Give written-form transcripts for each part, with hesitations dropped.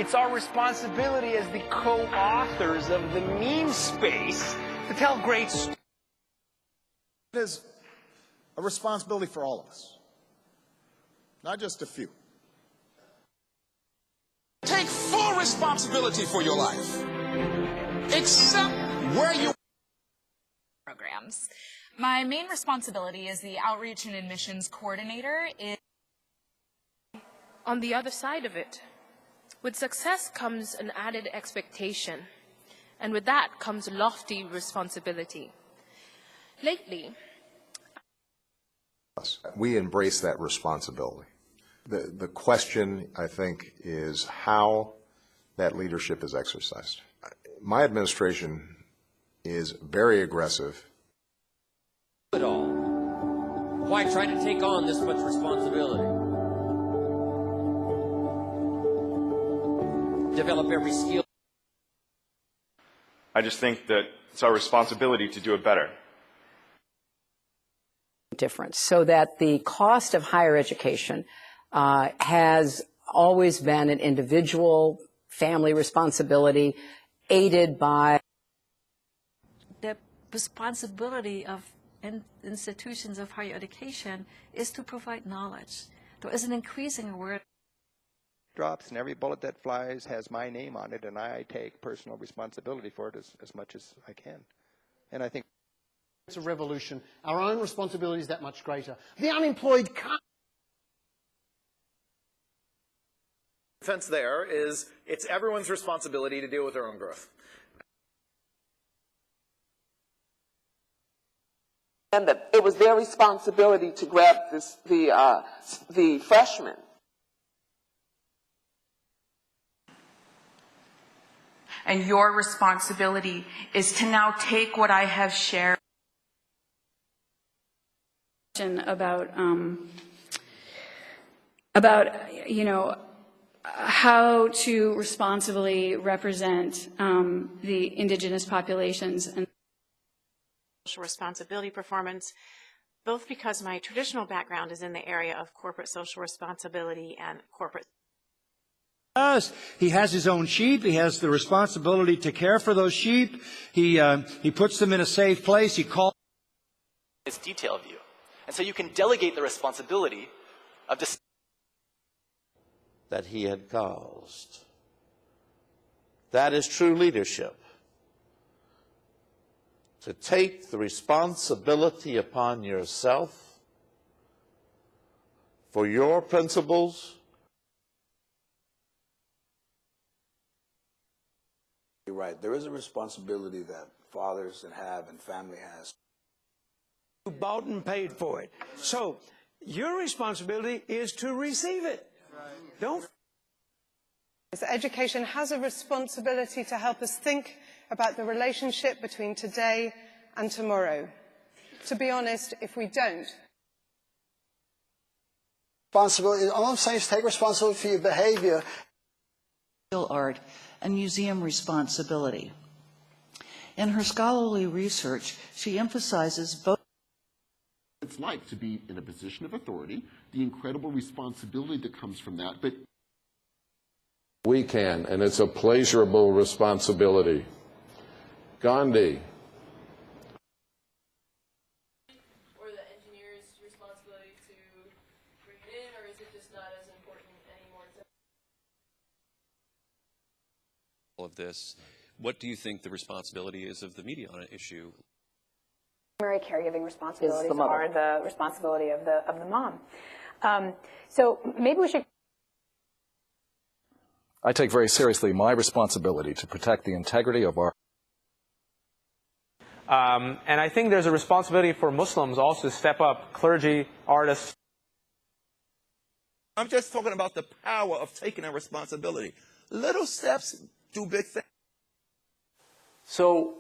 It's our responsibility as the co-authors of the meme space to tell great stories. It is a responsibility for all of us, not just a few. Take full responsibility for your life. Accept where you programs. My main responsibility as the Outreach and Admissions Coordinator is on the other side of it. With success comes an added expectation, and with that comes lofty responsibility. Lately, we embrace that responsibility. The question, I think, is how that leadership is exercised. My administration is very aggressive. It all. Why try to take on this much responsibility? Develop every skill. I just think that it's our responsibility to do it better. Difference, so that the cost of higher education has always been an individual family responsibility, aided by the responsibility of institutions of higher education is to provide knowledge. There is an increasing awareness. Drops, and every bullet that flies has my name on it, and I take personal responsibility for it as much as I can. And I think it's a revolution. Our own responsibility is that much greater. The unemployed can't. The defense there is it's everyone's responsibility to deal with their own growth. And that it was their responsibility to grab the freshmen. And your responsibility is to now take what I have shared. About how to responsibly represent the indigenous populations and social responsibility performance, both because my traditional background is in the area of corporate social responsibility and corporate. He has his own sheep. He has the responsibility to care for those sheep. He puts them in a safe place. He calls his detail view. And so you can delegate the responsibility of this that he had caused. That is true leadership. To take the responsibility upon yourself for your principles. You're right. There is a responsibility that fathers have and family has. You bought and paid for it. So your responsibility is to receive it. Don't. Education has a responsibility to help us think about the relationship between today and tomorrow. To be honest, if we don't. Responsibility. All I'm saying is take responsibility for your behavior. Art and museum responsibility. In her scholarly research, she emphasizes both. It's like to be in a position of authority, the incredible responsibility that comes from that. But we can, and it's a pleasurable responsibility. Gandhi. Or the engineer's responsibility to bring it in, or is it just not as important anymore? All of this, what do you think the responsibility is of the media on an issue? Primary caregiving responsibilities are the responsibility of the mom. So maybe we should. I take very seriously my responsibility to protect the integrity of our. And I think there's a responsibility for Muslims also to step up, clergy, artists. I'm just talking about the power of taking a responsibility. Little steps do big things. So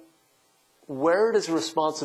where does responsibility